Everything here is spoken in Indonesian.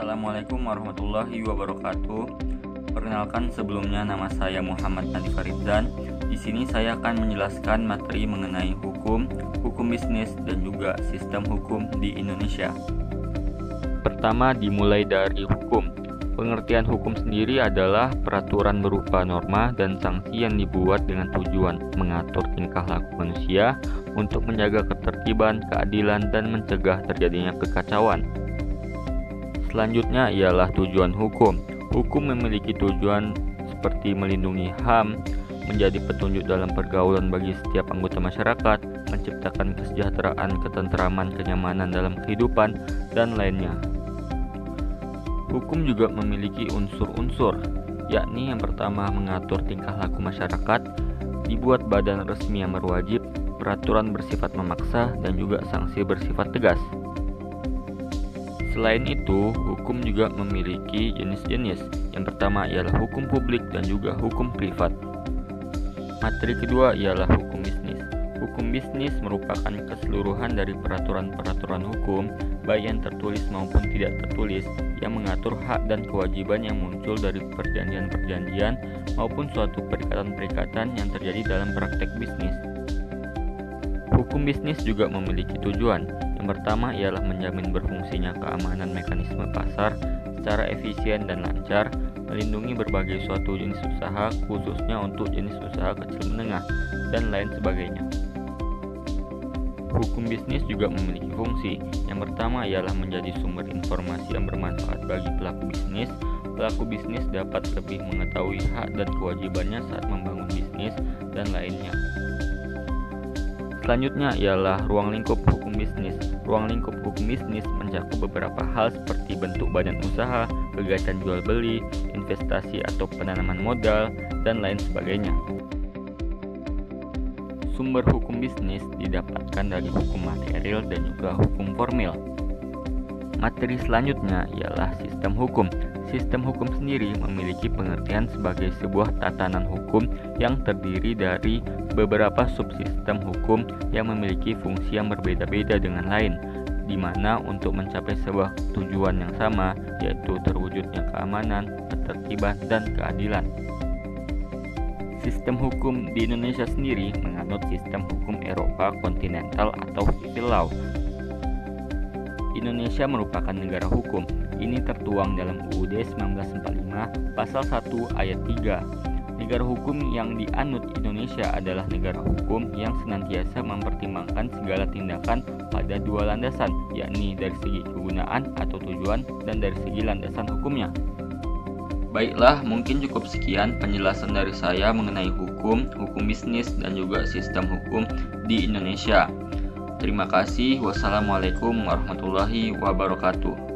Assalamualaikum warahmatullahi wabarakatuh. Perkenalkan, sebelumnya nama saya Muhammad Nadif Farizan. Di sini saya akan menjelaskan materi mengenai hukum bisnis dan juga sistem hukum di Indonesia. Pertama, dimulai dari hukum. Pengertian hukum sendiri adalah peraturan berupa norma dan sanksi yang dibuat dengan tujuan mengatur tingkah laku manusia untuk menjaga ketertiban, keadilan, dan mencegah terjadinya kekacauan. Selanjutnya ialah tujuan hukum. Hukum memiliki tujuan seperti melindungi HAM, menjadi petunjuk dalam pergaulan bagi setiap anggota masyarakat, menciptakan kesejahteraan, ketentraman, kenyamanan dalam kehidupan, dan lainnya. Hukum juga memiliki unsur-unsur, yakni yang pertama mengatur tingkah laku masyarakat, dibuat badan resmi yang berwajib, peraturan bersifat memaksa, dan juga sanksi bersifat tegas. Selain itu, hukum juga memiliki jenis-jenis. Yang pertama ialah hukum publik dan juga hukum privat. Materi kedua ialah hukum bisnis. Hukum bisnis merupakan keseluruhan dari peraturan-peraturan hukum, baik yang tertulis maupun tidak tertulis, yang mengatur hak dan kewajiban yang muncul dari perjanjian-perjanjian maupun suatu perikatan-perikatan yang terjadi dalam praktek bisnis. Hukum bisnis juga memiliki tujuan. Yang pertama ialah menjamin berfungsinya keamanan mekanisme pasar secara efisien dan lancar, melindungi berbagai suatu jenis usaha, khususnya untuk jenis usaha kecil menengah, dan lain sebagainya. Hukum bisnis juga memiliki fungsi. Yang pertama ialah menjadi sumber informasi yang bermanfaat bagi pelaku bisnis. Pelaku bisnis dapat lebih mengetahui hak dan kewajibannya saat membangun bisnis, dan lainnya. Selanjutnya ialah ruang lingkup hukum bisnis. Ruang lingkup hukum bisnis mencakup beberapa hal seperti bentuk badan usaha, kegiatan jual beli, investasi atau penanaman modal, dan lain sebagainya. Sumber hukum bisnis didapatkan dari hukum material dan juga hukum formil. Materi selanjutnya ialah sistem hukum. Sistem hukum sendiri memiliki pengertian sebagai sebuah tatanan hukum yang terdiri dari beberapa subsistem hukum yang memiliki fungsi yang berbeda-beda dengan lain, di mana untuk mencapai sebuah tujuan yang sama, yaitu terwujudnya keamanan, ketertiban, dan keadilan. Sistem hukum di Indonesia sendiri menganut sistem hukum Eropa kontinental atau civil law. Indonesia merupakan negara hukum. Ini tertuang dalam UUD 1945 pasal 1 ayat 3. Negara hukum yang dianut Indonesia adalah negara hukum yang senantiasa mempertimbangkan segala tindakan pada dua landasan, yakni dari segi kegunaan atau tujuan dan dari segi landasan hukumnya. Baiklah, mungkin cukup sekian penjelasan dari saya mengenai hukum bisnis, dan juga sistem hukum di Indonesia. Terima kasih. Wassalamualaikum warahmatullahi wabarakatuh.